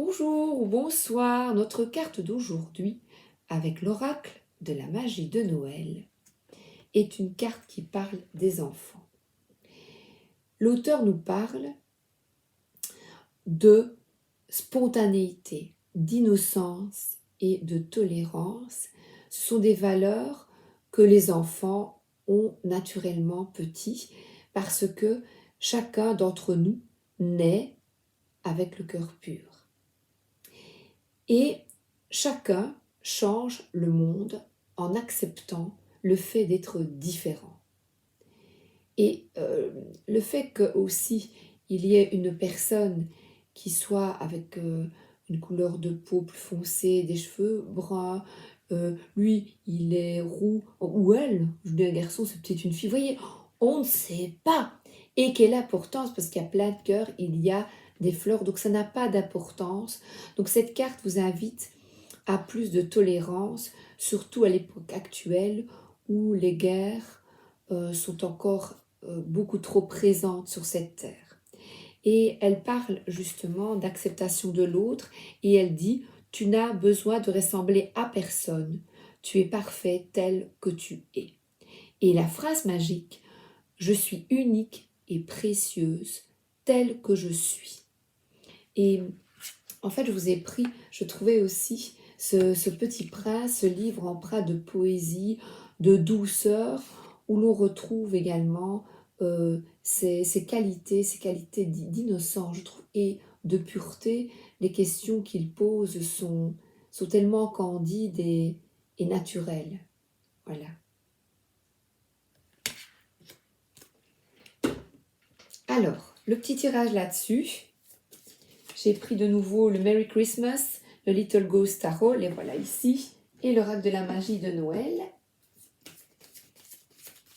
Bonjour ou bonsoir, notre carte d'aujourd'hui, avec l'oracle de la magie de Noël, est une carte qui parle des enfants. L'auteur nous parle de spontanéité, d'innocence et de tolérance. Ce sont des valeurs que les enfants ont naturellement petits parce que chacun d'entre nous naît avec le cœur pur. Et chacun change le monde en acceptant le fait d'être différent. Et le fait que aussi il y ait une personne qui soit avec une couleur de peau plus foncée, des cheveux bruns, lui il est roux, ou elle, je dis un garçon, c'est peut-être une fille, vous voyez, on ne sait pas. Et quelle importance, parce qu'il y a plein de cœurs, il y a des fleurs, donc ça n'a pas d'importance. Donc cette carte vous invite à plus de tolérance, surtout à l'époque actuelle où les guerres sont encore beaucoup trop présentes sur cette terre. Et elle parle justement d'acceptation de l'autre et elle dit « Tu n'as besoin de ressembler à personne, tu es parfait tel que tu es ». Et la phrase magique « Je suis unique et précieuse telle que je suis ». Et en fait, je vous ai pris, je trouvais aussi ce petit prince, ce livre empreint de poésie, de douceur, où l'on retrouve également ces qualités d'innocence, je trouve, et de pureté. Les questions qu'il pose sont tellement candides et naturelles. Voilà. Alors, le petit tirage là-dessus. J'ai pris de nouveau le Merry Christmas, le Little Ghost Tarot, les voilà ici, et l'oracle de la magie de Noël.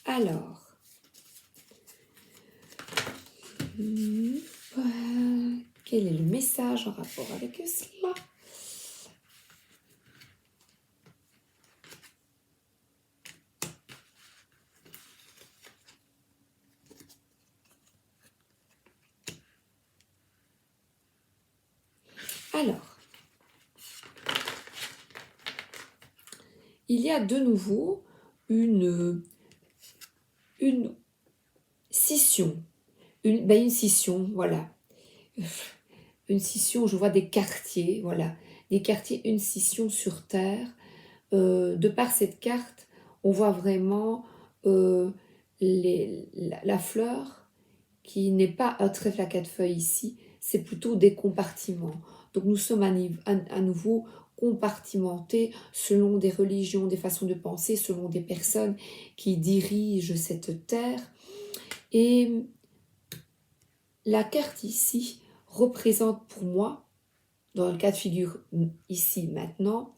Alors, quel est le message en rapport avec cela? Alors, il y a de nouveau une scission, une scission, voilà. Une scission, je vois des quartiers, voilà. Des quartiers, une scission sur Terre. De par cette carte, on voit vraiment la fleur qui n'est pas un trèfle à quatre feuilles ici, c'est plutôt des compartiments. Donc nous sommes à nouveau compartimentés selon des religions, des façons de penser, selon des personnes qui dirigent cette terre. Et la carte ici représente pour moi, dans le cas de figure ici maintenant,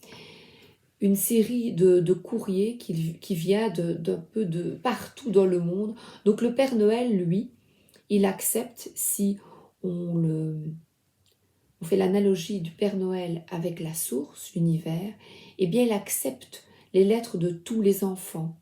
une série de courriers qui vient d'un peu de partout dans le monde. Donc le Père Noël, lui, il accepte, si on fait l'analogie du Père Noël avec la source, l'univers, eh bien il accepte les lettres de tous les enfants,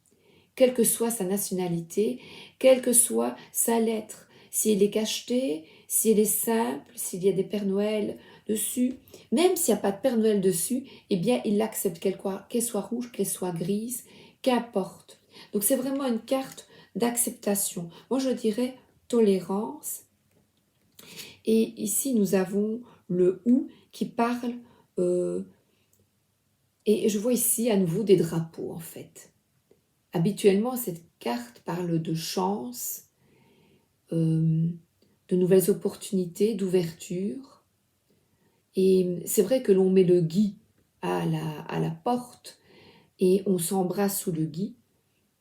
quelle que soit sa nationalité, quelle que soit sa lettre, si elle est cachetée, si elle est simple, s'il y a des Pères Noël dessus, même s'il n'y a pas de Père Noël dessus, eh bien il l'accepte, qu'elle soit rouge, qu'elle soit grise, qu'importe. Donc c'est vraiment une carte d'acceptation. Moi je dirais tolérance. Et ici nous avons le ou qui parle, et je vois ici à nouveau des drapeaux en fait. Habituellement, cette carte parle de chance, de nouvelles opportunités, d'ouverture. Et c'est vrai que l'on met le gui à la porte et on s'embrasse sous le gui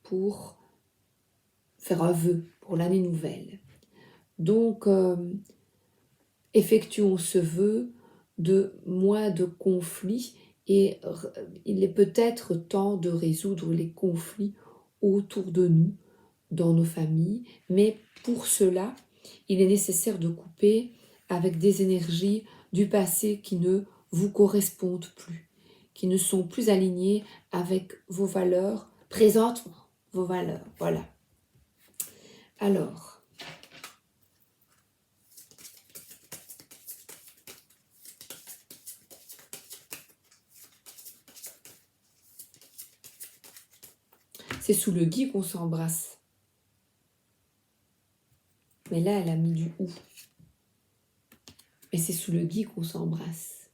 pour faire un vœu pour l'année nouvelle. Donc, effectuons ce vœu de moins de conflits et il est peut-être temps de résoudre les conflits autour de nous, dans nos familles, mais pour cela, il est nécessaire de couper avec des énergies du passé qui ne vous correspondent plus, qui ne sont plus alignées avec vos valeurs, présentement vos valeurs, voilà. Alors, c'est sous le gui qu'on s'embrasse. Mais là, elle a mis du ou. Et c'est sous le gui qu'on s'embrasse.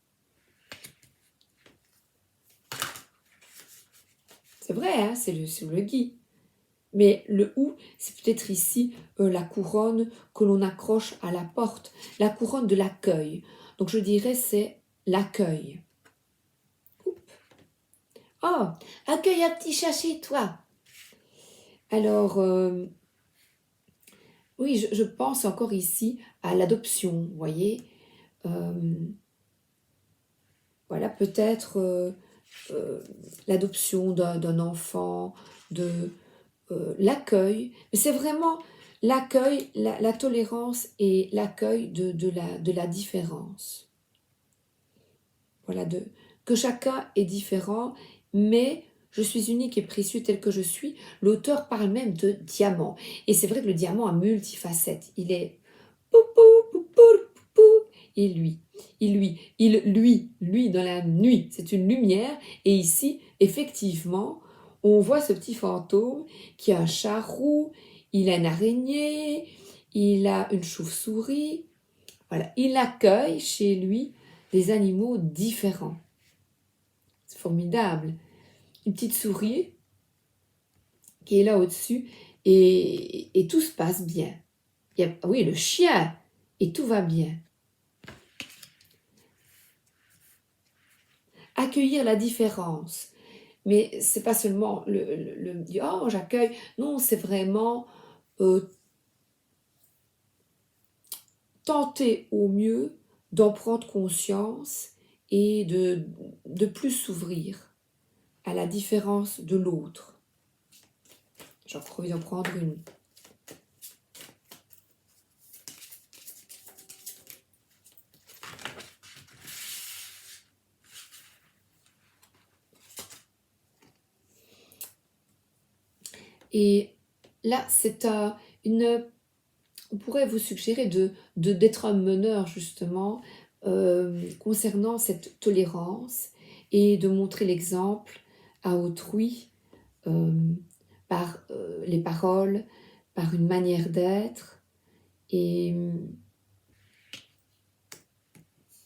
C'est vrai, hein, c'est sous le gui. Mais le ou, c'est peut-être ici la couronne que l'on accroche à la porte, la couronne de l'accueil. Donc je dirais c'est l'accueil. Oh, accueille un petit chat chez toi. Alors, oui, je pense encore ici à l'adoption, vous voyez. Voilà, peut-être l'adoption d'un enfant, de l'accueil. Mais c'est vraiment l'accueil, la tolérance et l'accueil de la différence. Voilà, que chacun est différent, mais je suis unique et précieux tel que je suis. L'auteur parle même de diamant. Et c'est vrai que le diamant a multifacettes. Il est poupou, poupou, poupou, et lui, dans la nuit, c'est une lumière. Et ici, effectivement, on voit ce petit fantôme qui a un chat roux, il a une araignée, il a une chauve-souris. Voilà, il accueille chez lui des animaux différents. C'est formidable. Une petite souris qui est là au-dessus et tout se passe bien. Oui, le chien et tout va bien. Accueillir la différence. Mais c'est pas seulement le oh j'accueille. Non, c'est vraiment tenter au mieux d'en prendre conscience et de plus s'ouvrir à la différence de l'autre. J'ai envie d'en prendre une. Et là, c'est on pourrait vous suggérer d'être un meneur justement concernant cette tolérance et de montrer l'exemple à autrui par les paroles, par une manière d'être. Et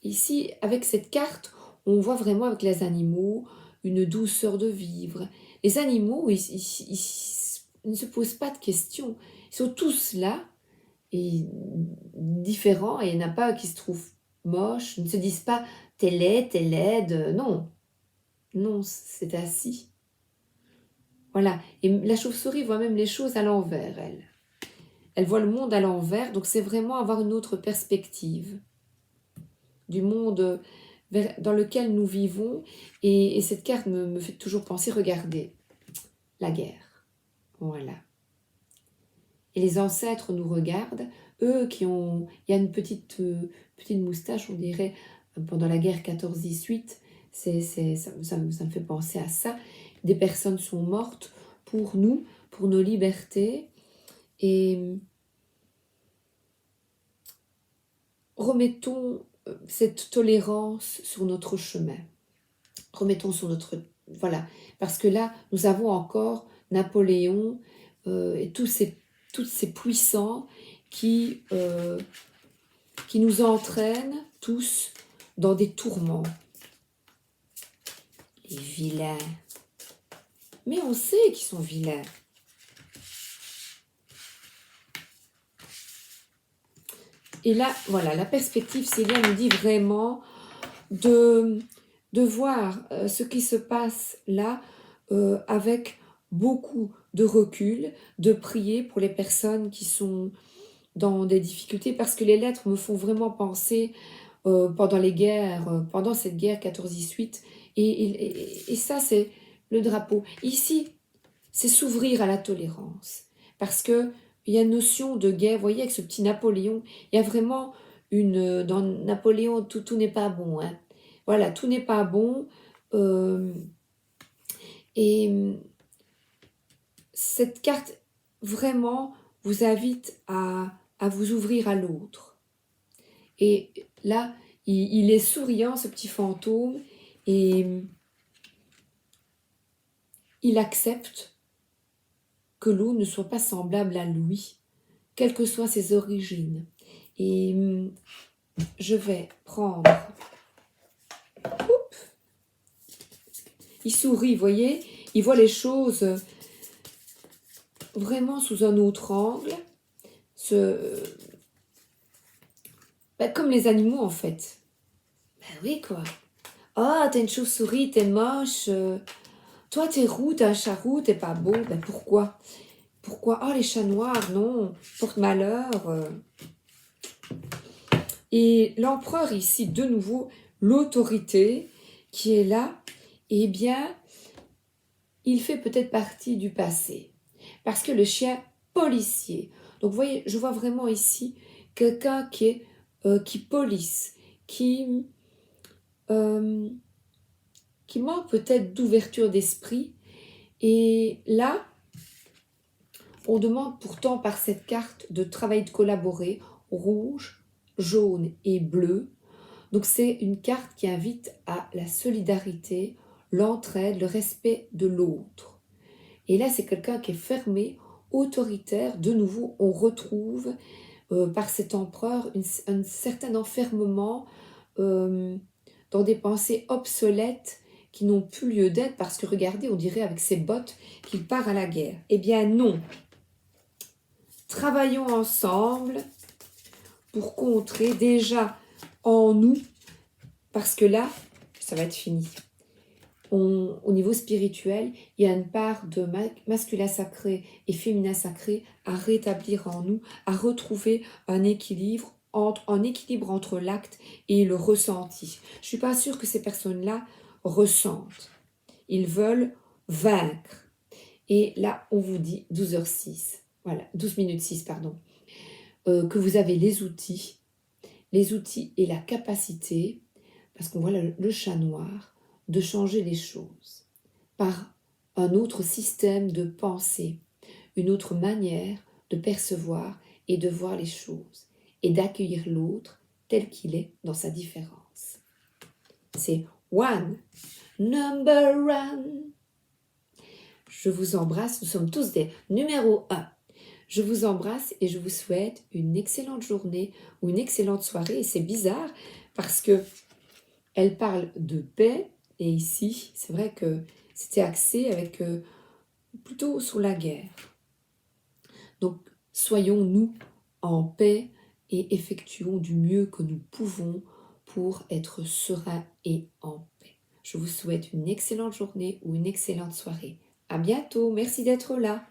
ici, avec cette carte, on voit vraiment avec les animaux une douceur de vivre. Les animaux, ils ne se posent pas de questions. Ils sont tous là, et différents, et il n'y en a pas qui se trouvent moches. Ils ne se disent pas « t'es laid, t'es laide ». Non, non, c'est ainsi. Voilà. Et la chauve-souris voit même les choses à l'envers, elle. Elle voit le monde à l'envers, donc c'est vraiment avoir une autre perspective du monde dans lequel nous vivons. Et cette carte me fait toujours penser, regardez, la guerre. Voilà. Et les ancêtres nous regardent, eux qui ont... Il y a une petite moustache, on dirait, pendant la guerre 14-18, ça me fait penser à ça. Des personnes sont mortes pour nous, pour nos libertés. Et remettons cette tolérance sur notre chemin. Remettons sur notre... Voilà, parce que là, nous avons encore Napoléon et toutes ces puissants qui nous entraînent tous dans des tourments. Les vilains. Mais on sait qu'ils sont vilains. Et là, voilà, la perspective, Célia nous dit vraiment de voir ce qui se passe là avec beaucoup de recul, de prier pour les personnes qui sont dans des difficultés, parce que les lettres me font vraiment penser pendant les guerres, pendant cette guerre 14-18, et ça c'est le drapeau. Ici, c'est s'ouvrir à la tolérance, parce que il y a une notion de guerre, vous voyez, avec ce petit Napoléon, il y a vraiment dans Napoléon, tout n'est pas bon, hein. Voilà, tout n'est pas bon, et cette carte vraiment vous invite à vous ouvrir à l'autre. Et là, il est souriant, ce petit fantôme, et il accepte que l'eau ne soit pas semblable à lui, quelles que soient ses origines. Et je vais prendre... Oups, il sourit, vous voyez, il voit les choses vraiment sous un autre angle, comme les animaux en fait. Ben oui quoi. Ah, t'es une chauve-souris, t'es moche. Toi, t'es roux, t'es un chat roux, t'es pas beau. Ben pourquoi? Pourquoi? Ah, les chats noirs, non, porte malheur. Et l'empereur ici, de nouveau, l'autorité qui est là, eh bien, il fait peut-être partie du passé. Parce que le chien policier, donc vous voyez, je vois vraiment ici quelqu'un qui police, euh, qui manque peut-être d'ouverture d'esprit. Et là, on demande pourtant par cette carte de travailler, de collaborer, rouge, jaune et bleu. Donc c'est une carte qui invite à la solidarité, l'entraide, le respect de l'autre. Et là, c'est quelqu'un qui est fermé, autoritaire. De nouveau, on retrouve par cet empereur un certain enfermement dans des pensées obsolètes qui n'ont plus lieu d'être parce que regardez, on dirait avec ses bottes qu'il part à la guerre. Eh bien non. Travaillons ensemble pour contrer déjà en nous, parce que là, ça va être fini. Au niveau spirituel, il y a une part de masculin sacré et féminin sacré à rétablir en nous, à retrouver un équilibre entre l'acte et le ressenti. Je ne suis pas sûre que ces personnes-là ressentent. Ils veulent vaincre. Et là, on vous dit 12h06. Voilà, 12 minutes 6, pardon. Que vous avez les outils et la capacité, parce qu'on voit le chat noir, de changer les choses par un autre système de pensée, une autre manière de percevoir et de voir les choses, et d'accueillir l'autre tel qu'il est dans sa différence. C'est one, number one. Je vous embrasse, nous sommes tous des numéro 1. Je vous embrasse et je vous souhaite une excellente journée ou une excellente soirée. Et c'est bizarre parce que elle parle de paix et ici, c'est vrai que c'était axé avec plutôt sur la guerre. Donc, soyons-nous en paix et effectuons du mieux que nous pouvons pour être sereins et en paix. Je vous souhaite une excellente journée ou une excellente soirée. À bientôt, merci d'être là.